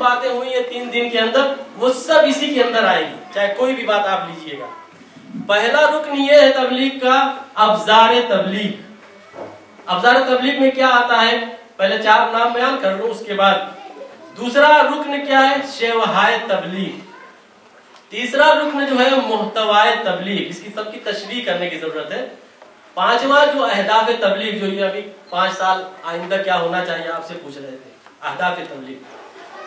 बातें हुई है 3 दिन के अंदर, वो सब इसी के अंदर आएगी, चाहे कोई भी बात आप लीजिएगा। पहला रुकन ये है तबलीग का, अब्जार तबलीग। अब्जार तबलीग में क्या आता है, पहले 4 नाम बयान कर लूं, उसके बाद दूसरा रुकन क्या है, शेवहाय तबलीग। तीसरा रुकन जो है मुहतवाए तबलीग, इसकी सबकी तशरीह करने की जरूरत है। पांचवा जो अहदाफ तबलीग, जो ये अभी 5 साल आइंदा क्या होना चाहिए आपसे पूछ रहे थे, अहदाफ तबलीग।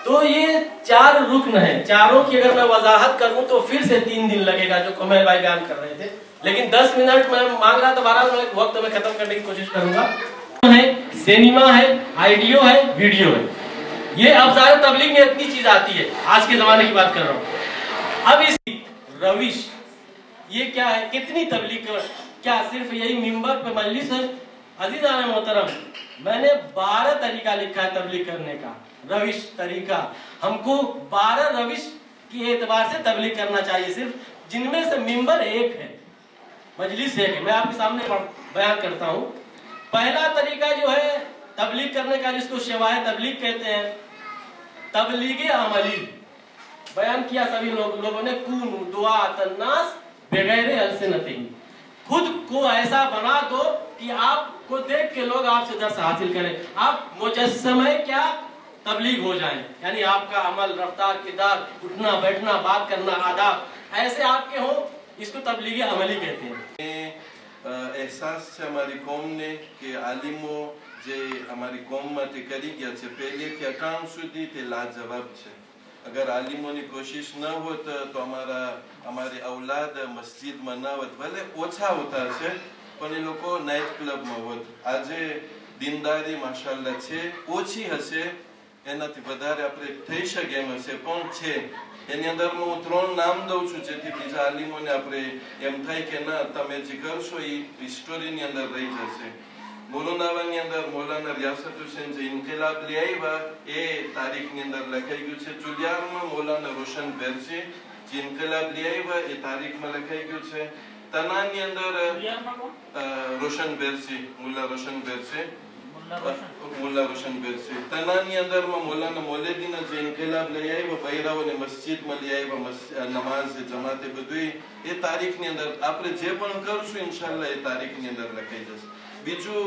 तो ये 4 रुकन है, चारों की अगर मैं वजाहत करूं तो फिर से 3 दिन लगेगा, जो कमल भाई बयान कर रहे थे, लेकिन 10 मिनट मैं मांग रहा था, 12 मिनट वक्त में खत्म करने की कोशिश करूंगा। है सिनेमा है, आइडियो है, वीडियो है, ये अब्जार तबलीग में इतनी चीज आती है, आज के जमाने की बात कर रहा हूँ। अब इस रविश ये क्या है, कितनी तबलीग कर, क्या सिर्फ यही मिंबर पे मजलिस है? अजीज़ान मोहतरम, मैंने 12 तरीका लिखा है तबलीग करने का, रविश तरीका। हमको 12 रविश की एतबार से तबलीग करना चाहिए सिर्फ, जिनमें से मिंबर एक है, मजलिस एक है। मैं आपके सामने बयान करता हूँ। पहला तरीका जो है तबलीग करने का, जिसको शेवाए तबलीग कहते हैं, तबलीग अमली। बयान किया सभी लोगों ने, कूनू दुआ तन्नास बगैर अलसिनतिही, खुद को ऐसा बना दो कि आपको देख के लोग आपसे दर्स हासिल करें, आप मुजस्समे क्या तबलीग हो जाएं, यानी आपका अमल, रफ्तार, किरदार, उठना बैठना, बात करना, आदाब ऐसे आपके हो, इसको तबलीग अमली कहते हैं। एहसास છે અમારી કોમને કે આલિમો જે અમારી કોમમાંથી કરી ગયા છે પહેલેથી અટાણ સુધી તે લાજવાબ છે। અગર આલિમોની કોશિશ ન હોત તો અમારી औलाद મસ્જિદમાં ન હોત, ભલે ઓછા હોતા છે પણ એ લોકો નાઇટ ક્લબમાં હોત। આજે દીનદારી માશાઅલ્લાહ છે, ઓછી હશે, એનાથી વધારે આપણે થઈ શકે એમ હશે, પણ છે। એની અંદર હું 3 નામ દઉં છું, જેથી બીજા આલિમોને આપણે એમ થાય કે ના તમે જે કરશો એ હિસ્ટોરીની અંદર રહી જશે। મોલોનાવાની અંદર મૌલાના રિયાસત હુસૈન જે ઇન્કિલાબ લઈ આવ્યા એ તારીખની અંદર લખાઈ ગયું છે। ચુલિયારમાં મૌલાના રોશન બેરજી જે ઇન્કિલાબ લઈ આવ્યા એ તારીખમાં લખાઈ ગયું છે। તનાની અંદર રોશન બેરજી, મુલ્લા રોશન બેરજી, मुल्ला रोशन बेरसी। तनानी अंदर में मौलाना मौलवी ने जो इनकलाब लई आव्यो, बहिराओ ने मस्जिद में लई आव्या, नमाज जमाते बधुई ए तारीख ની અંદર આપણે જે પણ કરશું ઇન્શાઅલ્લાહ એ તારીખ ની અંદર લખાઈ જશે। બીજું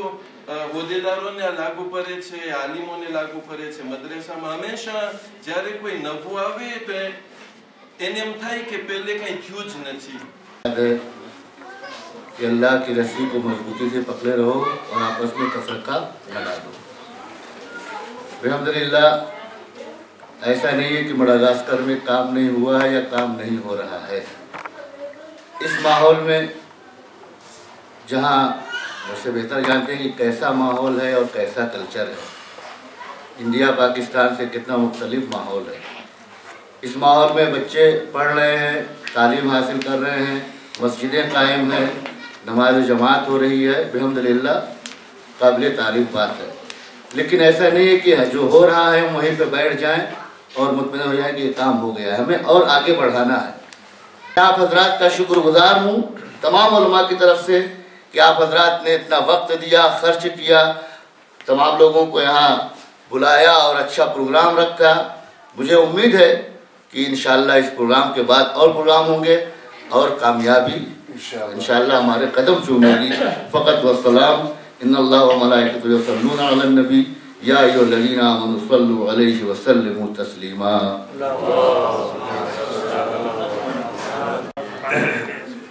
હોદ્દેદારોને લાગુ પડે છે, આલિમોને લાગુ પડે છે। મદ્રસામાં હંમેશા જ્યારે કોઈ નવું આવે તો એને એમ થાય કે પહેલે કંઈ થયું જ નથી। कि अल्लाह की रस्सी को मजबूती से पकड़े रहो और आपस में तफरका लगा दो। अल्हम्दुलिल्लाह, ऐसा नहीं है कि मडागास्कर में काम नहीं हुआ है या काम नहीं हो रहा है। इस माहौल में जहाँ मुझसे बेहतर जानते हैं कि कैसा माहौल है और कैसा कल्चर है, इंडिया पाकिस्तान से कितना मुख्तलिफ माहौल है। इस माहौल में बच्चे पढ़ रहे हैं, तालीम हासिल कर रहे हैं, मस्जिदें कायम हैं, नमाज जमात हो रही है, अल्हम्दुलिल्लाह काबिल तारीफ बात है। लेकिन ऐसा नहीं है कि जो हो रहा है वहीं पे बैठ जाएं और मुतमईन हो जाए कि ये काम हो गया है, हमें और आगे बढ़ाना है। आप हजरात का शुक्रगुजार हूँ तमाम उलमा की तरफ से कि आप हजरात ने इतना वक्त दिया, खर्च किया, तमाम लोगों को यहाँ बुलाया और अच्छा प्रोग्राम रखा। मुझे उम्मीद है कि इंशाअल्लाह इस प्रोग्राम के बाद और प्रोग्राम होंगे और कामयाबी इंशाअल्लाह हमारे कदम चूमेगी। फ़क़त वस्सलाम। इन्नल्लाह व मलाइकतहु युसल्लूना अलन नबी या अय्युहल्लज़ीना आमनू सल्लु अलैहि व सल्लिमू तस्लीमा।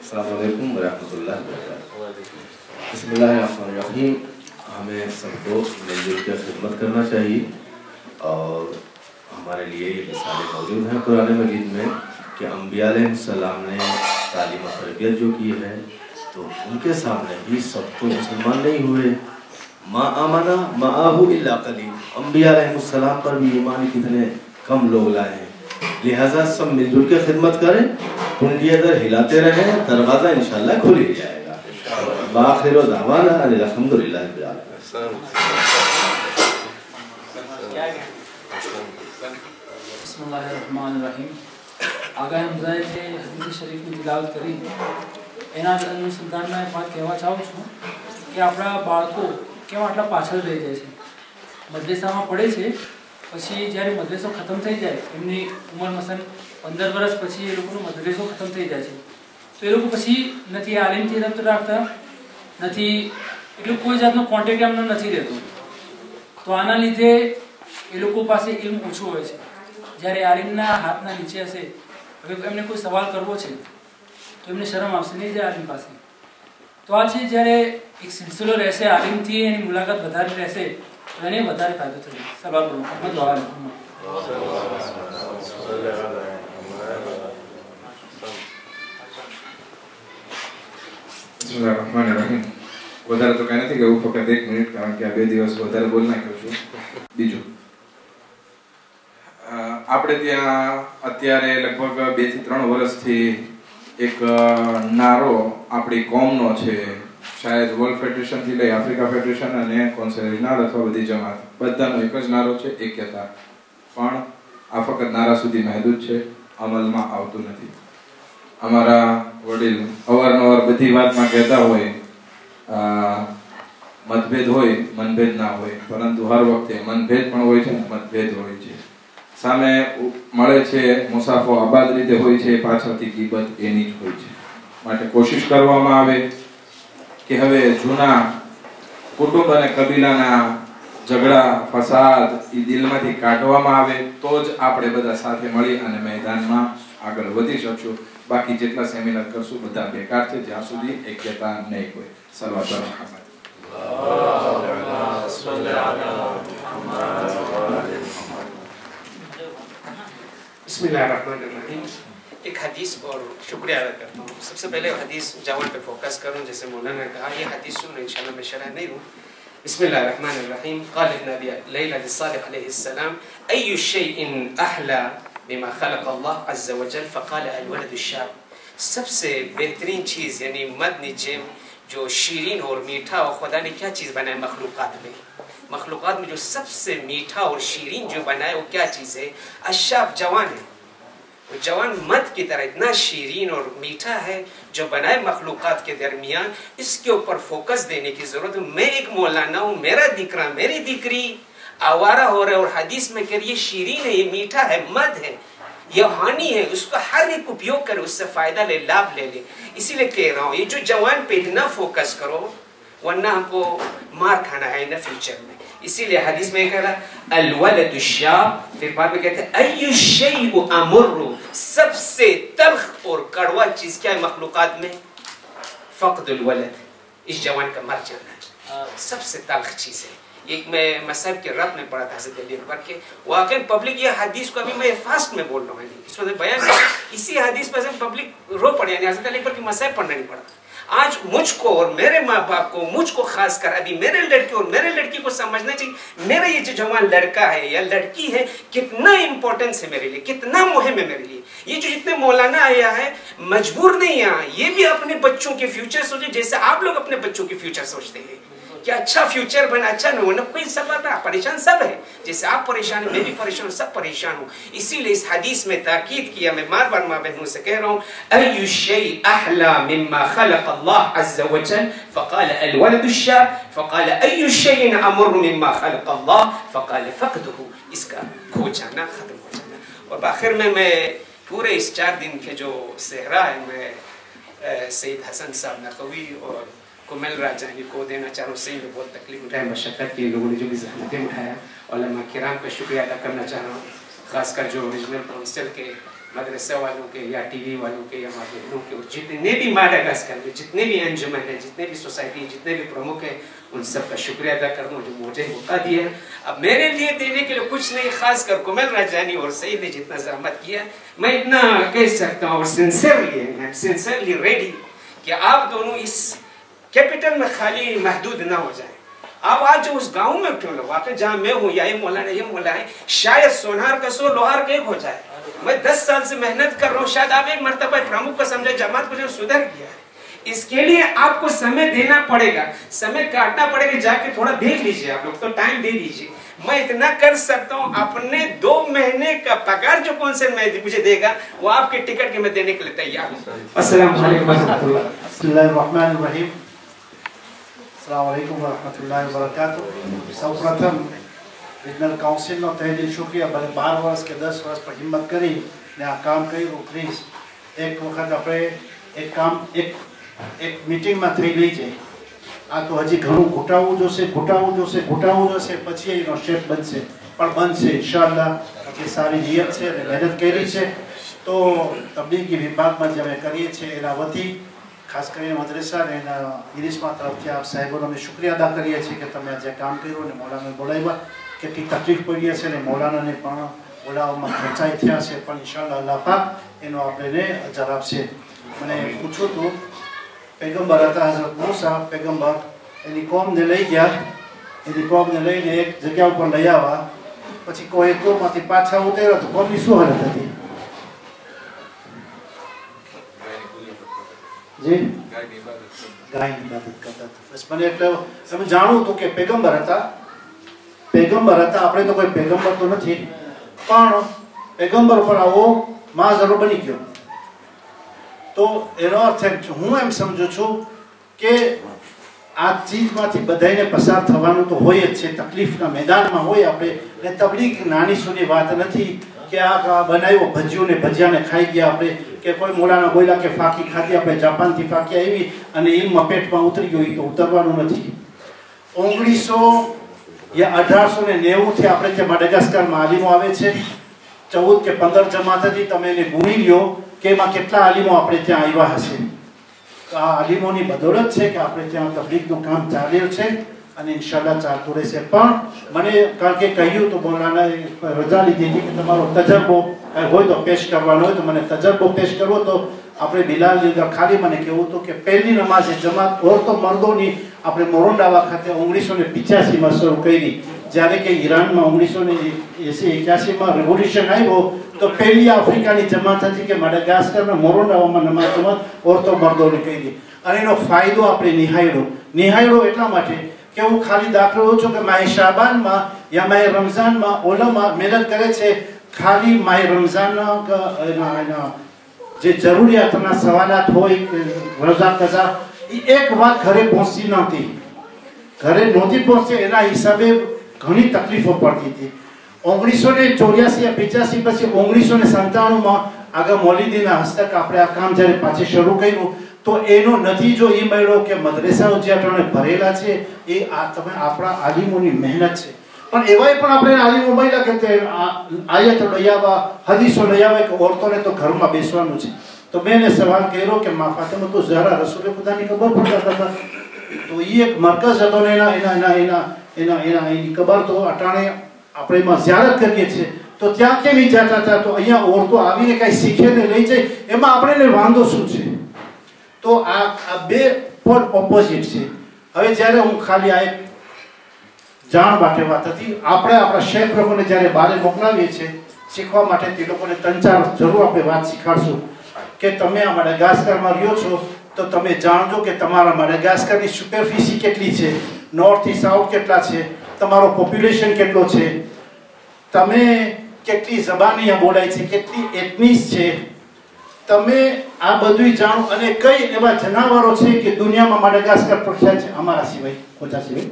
अस्सलामु अलैकुम व रहमतुल्लाहि व बरकातहू। बिस्मिल्लाहिर्रहमानिर्रहीम। हमें सबको मिलजुल कर खिदमत करना चाहिए और हमारे लिए ये मिसालें मौजूद हैं कुरान मजीद में कि अंबिया अलैहिस्सलाम ने तालीम और तरबियत जो की है तो उनके सामने भी सब तो मुसलमान नहीं हुए। मा आमना माहू इल्ला कलील, अंबिया अलैहिस्सलाम पर भी ईमान कितने कम लोग लाए हैं। लिहाजा सब मिलजुल के खिदमत करें, कुंडी अगर हिलाते रहें, दरवाज़ा इंशाअल्लाह खुल ही जाएगा। बाखिर दावाना अल्हम्दुलिल्लाह रब्बिल आलमीन। बिस्मिल्लाहिर्रहमानिर्रहीम। आगाह हमज़ाए જે હદીસ શરીફની તિલાવત કરી એના અનુસંધાનમાં એક વાત કહેવા ચાહું છું કે આપણા બાળકો કેમ આટલા પાછળ રહી જાય છે, મદ્રેસામાં પડે છે પછી જ્યારે મદરેસો ખતમ થઈ જાય, એમની ઉંમર મસન 15 વર્ષ પછી એ લોકોનો મદરેસો ખતમ થઈ જાય છે, તો એ લોકો પછી નથી આલિમથી રબ્ત રાખતા, નથી એટલે કોઈ જાતનો કોન્ટેક્ટ એમનો નથી રહેતો. તો આના લીધે એ લોકો પાસે ઇલ્મ ઓછું હોય છે. જ્યારે આલિમના હાથના નીચે હશે, હવે એમને કોઈ સવાલ કરવો છે તો એમને શરમ આવશે નહીં જાય આલિમ પાસે. તો આ છે જ્યારે એક સિલસિલો રહેશે, આલિમથી એની મુલાકાત વધારે રહેશે તો એને વધારે ફાયદો થશે. સવાલ કરો મોહમ્મદ વાલા બિસ્મિલ્લાહિર્રહમાનિર્રહીમ. વધારે તો કાંઈ નથી કહ્યું, ફક્ત 1 મિનિટ, કારણ કે આ 2 દિવસ વધારે બોલ નાખ્યો છું. બીજું, આપણે ત્યાં અત્યારે લગભગ 2 થી 3 વર્ષથી એક નારો આપણી કોમનો છે, શાયદ વર્લ્ડ ફેડરેશનથી લઈ આફ્રિકા ફેડરેશન અને કોન્સેલનાર અથવા બધી જમાત બધાનો એક જ નારો છે, એક્યતા. પણ આ ફક્ત નારા સુધી મહેદૂદ છે, અમલમાં આવતું નથી. અમારા વડીલ અવારનવાર બધી વાતમાં કહેતા હોય મતભેદ હોય મનભેદ ના હોય, પરંતુ હર વખતે મનભેદ પણ હોય છે, મતભેદ હોય છે. સામે મળે છે મુસાફો આબાદ રીતે હોય છે, પાછળથી ગીબત એની જ હોય છે. માટે કોશિશ કરવામાં આવે કે હવે જૂના કુટુંબ અને કબીલાના ઝઘડા ફસાદ એ દિલમાંથી કાઢવામાં આવે તો જ આપણે બધા સાથે મળી અને મેદાનમાં આગળ વધી શકશું. બાકી જેટલા સેમિનાર કરશું બધા બેકાર છે જ્યાં સુધી એક્યતા નહીં હોય. સલાવત बिस्मिल्लाहिर्रहमानिर्रहीम. एक हदीस और शुक्रिया अदा करता हूँ. सबसे पहले हदीस जवान पे फोकस करूँ, जैसे मौलाना ने कहा ये हदीस सुनो, इंशाल्लाह मैं शरह नहीं हूँ. बिस्मिल्लाहिर्रहमानिर्रहीम. क़ाल नबी लैला सालिह अलैहिस्सलाम अय्यु शैइन अहला बिमा खलक़ अल्लाह अज़्ज़ा व जल फ़क़ाल अल-वलदु शाब. सबसे बेहतरीन चीज़ यानी मद निजेम जो शीरीन और मीठा, और खुदा ने क्या चीज़ बनाया मखलूक़ात में, मखलूक़ात में जो सबसे मीठा और शीरीन जो बनाया वो क्या चीज़ है? अशाब, जवान है. वो जवान मद की तरह इतना शीरीन और मीठा है जो बनाए मखलूक़ात के दरमियान. इसके ऊपर फोकस देने की ज़रूरत है. मैं एक मौलाना हूँ, मेरा दिकरा मेरी दिकरी आवारा हो रहा है और हदीस में कह रही है शीरीन है, ये मीठा है, मद है, ये हानि है, उसका हर एक उपयोग करे, उससे फ़ायदा ले, लाभ ले ले. इसीलिए कह रहा हूँ ये जो जवान पे इतना फोकस करो वरना हमको मार खाना है ना फ्यूचर में. इसीलिए हदीस में कह रहा अल-वलदु शाब, फिर बाद में कहते हैं अय्यु शैउ अमुर्रु, सबसे तल्ख और कड़वा चीज क्या है मखलूकात में? फ़क़्दुल वलद, इस जवान का मर जाना सबसे तल्ख चीज है. एक मैं मसाइब के रब में पढ़ा था हज़रत अली अकबर के, वाकई पब्लिक ये हदीस को अभी मैं फास्ट में बोल रहा हूँ, इसमें बयान इसी हदीस पर से पब्लिक रो पड़े, यानी हज़रत अली अकबर की मसाइब पढ़ना नहीं पड़ा. आज मुझको और मेरे माँ बाप को, मुझको खासकर अभी मेरे लड़के और मेरे लड़की को समझना चाहिए मेरा ये जो जवान लड़का है या लड़की है कितना इंपॉर्टेंस है मेरे लिए, कितना मुहिम है मेरे लिए. ये जो जितने मौलाना आया है मजबूर नहीं यहाँ, ये भी अपने बच्चों के फ्यूचर सोचे जैसे आप लोग अपने बच्चों के फ्यूचर सोचते हैं कि अच्छा फ्यूचर बना, अच्छा न होना, कोई सब आता परेशान सब है, जैसे आप परेशान हैं मैं भी परेशान हूँ, सब परेशान हूँ. इसीलिए इस हदीस में ताकीद किया. मैं बार बार माँ बहनों से कह रहा हूँ अय्यु शै अहला मिम्मा खलक़ अल्लाह अज़्ज़ा व जल फ़क़ाल अल-वलदु शाब फ़क़ाल अय्यु शैइन अमुर्रु मिम्मा खलक़ अल्लाह फ़क़ाल फ़क़दुहु. इसका खो जाना, खत्म हो जाना. और आखिर में मैं पूरे इस 4 दिन के जो सेहरा है मैं सईद हसन साहब नक़वी और कुमल राजानी को देना चाह रहा हूँ. सही में बहुत तकलीफ उठाया, मशक्क़त की, लोगों ने जो भी ज़हमतें उठाया, उलमा किराम का शुक्रिया अदा करना चाह रहा हूँ. ख़ासकर जो रीजनल काउंसिल के, मदरसे वालों के या टीवी वालों के या माँ बहनों के, और जितने भी माडागास्कर में जितने भी अंजुमन है, जितने भी सोसाइटी, जितने भी प्रमुख हैं, उन सब का शुक्रिया अदा कर रहा हूँ जो मुझे मौका दिया. अब मेरे लिए देने के लिए कुछ नहीं, खासकर कुमल राजानी और सईद ने जितना ज़हमत किया मैं इतना कह सकता हूँ. और सिंसियरली रेडी कि आप दोनों इस कैपिटल में खाली महदूद ना हो जाए. आप आज जो उस गांव में क्यों लो, वाकई जहाँ मैं हूँ या ये मौलाना है, शायद सोनार का 100 लोहार का 1 हो जाए. मैं 10 साल से मेहनत कर रहा हूँ, शायद आप एक मरतबा प्रमुख को समझे, जमात को जो सुधर गया है. इसके लिए आपको समय देना पड़ेगा, समय काटना पड़ेगा. जाके थोड़ा देख लीजिए, आप लोग तो टाइम दे दीजिए. मैं इतना कर सकता हूँ, अपने 2 महीने का पगार जो कौंसिल में मुझे देगा वो आपके टिकट के मैं देने के लिए तैयार हूँ. अस्सलाम वालेकुम बिस्मिल्लाहिर्रहमानिर्रहीम. अस्सलाम वालेकुम व रहमतुल्लाहि व बरकातुहू. સૌપ્રથમ રિજનલ કાઉન્સિલનો તહે દિલ શુક્રિયા. ભલે 12 વર્ષ કે 10 વર્ષ પર હિંમત કરી ને આ કામ કર્યું. પ્લીઝ એક વખત આપણે એક કામ એક મિટિંગમાં થઈ ગઈ છે. આ તો હજી ઘણું ઘૂંટાવવું જોશે પછી એનો શેપ બનશે, પણ બનશે ઇન્શાઅલ્લાહ. આપણી સારી નિયત છે અને મહેનત કરી છે. તો તબલીગી વિભાગમાં જે અમે કરીએ છીએ એના વતી ખાસ કરીને મદ્રેસા અને એના ઇરિશમા તરફથી આપ સાહેબોનો અમે શુક્રિયા અદા કરીએ છીએ કે તમે આજે કામ કર્યું અને મૌલાનાને બોલાવ્યા. કેટલી તકલીફ પડી હશે અને મૌલાનાને પણ બોલાવવામાં ખેંચાઈ થયા છે, પણ ઇન્શાઅલ્લાહ અલ્લાહ પાક એનો આપણે અજર આપશે. મને પૂછું હતું, પૈગંબર હતા હઝરત મૂસા પૈગંબર, એની કોમને લઈ ગયા, એની કોમને લઈને એક જગ્યા ઉપર લઈ આવ્યા, પછી કોઈ કોમમાંથી પાછા ઉતર્યા તો કોમની શું હાલત હતી? જી ગાયની ઇબાદત કરતા હતા. બસ મને એટલે તમે જાણવું હતું કે પૈગંબર હતા. આપણે તો કોઈ પૈગંબર તો નથી, પણ પૈગંબર પર આવો માઝરો બની ગયો. તો એનો અર્થ હું એમ સમજુ છું કે આ ચીજમાંથી બધાને પસાર થવાનું તો હોય જ છે, તકલીફના મેદાનમાં હોય આપણે. ને તબલીગ નાની સૂની વાત નથી કે આ બનાવ્યો ભજીયું ને ભજીયાને ખાઈ ગયા આપણે, કે કોઈ મોલાના બોયલા કે ફાકી ખાધી આપણે, જાપાનથી ફાકી આવી અને ઈલમાં પેટમાં ઉતરી ગયો, એ તો ઉતરવાનું નથી. 1900 યા 1890 આપણે ત્યાં માડાગાસ્કરમાં આલિમો આવે છે. 14 કે 15 જમાત હતી. તમે એને ગુણી લ્યો કે એમાં કેટલા આલિમો આપણે ત્યાં આવ્યા હશે. તો આ આલિમોની બદૌલત છે કે આપણે ત્યાં તબલીગનું કામ ચાલ્યું છે અને ઇન્શાઅલ્લાહ ચાલતું રહેશે. પણ મને કારણ કે કહ્યું તો મૌલાનાએ રજા લીધી હતી કે તમારો તજરબો હોય તો પેશ કરવાનો હોય, તો મને તજરબો પેશ કરવો તો આપણે બિલાલ ખાલી મને કહેવું હતું કે પહેલી નમાઝે જમાત ઓરતો મર્દોની આપણે મોરોન્ડાવા ખાતે 1985માં શરૂ કરી. જ્યારે કે ઈરાનમાં 1980-81માં રેવોલ્યુશન આવ્યો તો પહેલી આફ્રિકાની જમાત હતી કે માડાગાસ્કરના મોરોન્ડાવામાં નમાઝ જમાત ઓરતો મર્દોને કરી. અને એનો ફાયદો આપણે નિહાળ્યો એટલા માટે કે હું ખાલી દાખલો લઉં છું કે માહે શાબાનમાં યા માહે રમઝાનમાં ઓલમા મહેનત કરે છે. ખાલી માહે રમઝાનના જે જરૂરિયાતના સવાલાત હોય રઝા કઝા, એ એક વાત ઘરે પહોંચતી નહોતી પહોંચતી. એના હિસાબે ઘણી તકલીફો પડતી હતી. 1984 85 પછી 1997માં આગળ મૌલીદીના હસ્તક આપણે આ કામ જ્યારે પાછી શરૂ કર્યું તો એનો નતીજો એ મળ્યો કે મદ્રેસાઓ જે આપણે ભરેલા છે એ તમે આપણા આલિમોની મહેનત છે. પણ એવાય પણ આપણે આલિમો મળ્યા કે આયત લઈ આવ્યા, હદીસો લઈ આવ્યા કે ઓરતોને તો ઘરમાં બેસવાનું છે. તો મેં એને સવાલ કર્યો કે મા ફાતિમા તો ઝહરા રસૂલે ખુદાની કબર પડતા હતા. તો એ એક મરકઝ હતો ને એની કબર તો અટાણે આપણે એમાં ઝિયારત કરીએ છીએ. તો ત્યાં કેમ જતા હતા? તો અહીંયા ઓરતો આવીને કઈ શીખે ને લઈ જાય, એમાં આપણે વાંધો શું છે? તો આ બે પણ ઓપોઝિટ છે. હવે જ્યારે હું ખાલી આ એક જાણ માટે વાત હતી, આપણે આપણા શેખ લોકોને જ્યારે બહાર મોકલાવીએ છીએ શીખવા માટે, તે લોકોને 3-4 જરૂર આપણે વાત શીખાડશું કે તમે આ માડાગાસ્કરમાં રહ્યો છો તો તમે જાણજો કે તમારા માડાગાસ્કરની સુપરફિસી કેટલી છે, નોર્થથી સાઉથ કેટલા છે, તમારો પોપ્યુલેશન કેટલો છે, તમે કેટલી ઝબાની બોલાય છે, કેટલી એથનિસ છે, તમે આ બધું જાણો. અને કઈ એવા જનાવરો છે કે દુનિયામાં માડાગાસ્કર પ્રખ્યાત છે અમારા સિવાય, કોચા સિવાય,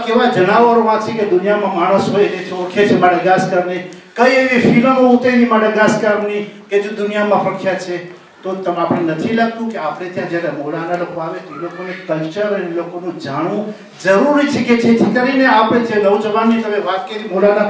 કેવા જનાવરો વાંચી કે દુનિયામાં માણસ હોય એટલે ઓળખે છે માડાગાસ્કરને. કઈ એવી ફિલ્મો ઉતરી માડાગાસ્કરની કે જે દુનિયામાં પ્રખ્યાત છે. તો આપણે નથી લાગતું કે આપણે ત્યાં જ્યારે મૌલાના લોકો આવે તો એ લોકોને કલ્ચર અને એ લોકોનું જાણવું જરૂરી છે કે જેથી કરીને આપણે જે નવજવાનની તમે વાત કરી, મૌલાના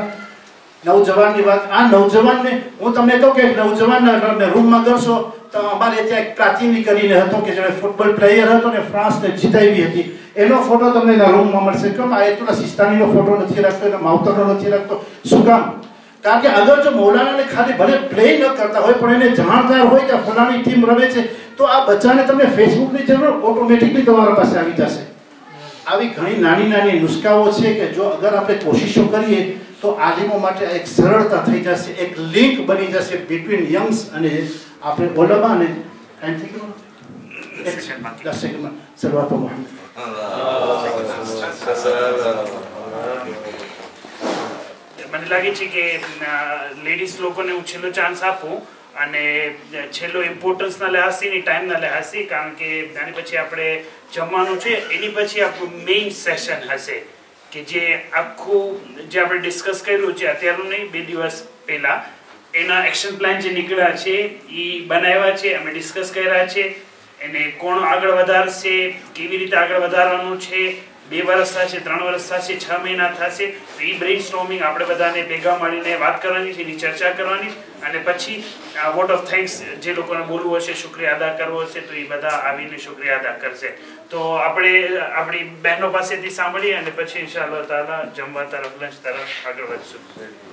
નવજવાનની વાત, આ નવજવાનને હું તમને કહું કે નવજવાનના રૂમમાં કરશો તો અમારે ત્યાં એક પ્રાચીની કરીને હતો કે જેને ફૂટબોલ પ્લેયર હતો ને ફ્રાન્સને જીતાવી હતી, એનો ફોટો તમને એના રૂમમાં મળશે. કેમ આયતુલ્લા સિસ્તાનીનો ફોટો નથી રાખતો, એના માવતરનો નથી રાખતો? શું કામ? કારણ કે અગર જો મૌલાનાને ખાલી ભલે પ્લે ન કરતા હોય પણ એને જાણકાર હોય કે ફલાણી ટીમ રમે છે તો આ બચ્ચાને તમને ફેસબુકની જરૂર ઓટોમેટિકલી તમારા પાસે આવી જશે. આવી ઘણી નાની નુસ્ખાઓ છે કે જો અગર આપણે કોશિશો કરીએ તો આલિમો માટે એક સરળતા થઈ જશે, એક લિંક બની જશે બિટવીન યંગ્સ અને આપણે ઓલમા અને સલવાત મોહમ્મદ. મને લાગે છે કે લેડીઝ લોકોને હું છેલ્લો ચાન્સ આપું અને છેલ્લો ઇમ્પોર્ટન્સના લહાઝથી ની ટાઈમના લહાઝથી, કારણ કે આની પછી આપણે જમવાનું છે, એની પછી આપણું મેઇન સેશન હશે કે જે આખું જે આપણે ડિસ્કસ કર્યું છે અત્યારનું નહીં, 2 દિવસ પહેલા એના એક્શન પ્લાન જે નીકળ્યા છે એ બનાવ્યા છે, અમે ડિસ્કસ કર્યા છે, એને કોણ આગળ વધારશે, કેવી રીતે આગળ વધારવાનું છે, 2 વર્ષ થશે, 3 વર્ષ થશે, 6 મહિના થશે, તો એ બ્રેઇનસ્ટોર્મિંગ આપણે બધાને ભેગા મળીને વાત કરવાની છે, એની ચર્ચા કરવાની છે, અને પછી વોટ ઓફ થેન્ક્સ જે લોકોને બોલવું હશે, શુક્રિયા અદા કરવો હશે, તો એ બધા આવીને શુક્રિયા અદા કરશે. તો આપણે આપણી બહેનો પાસેથી સાંભળીએ અને પછી ઇન્શાઅલ્લાહ તાઆલા જમવા તરફ, લંચ તરફ આગળ વધશું.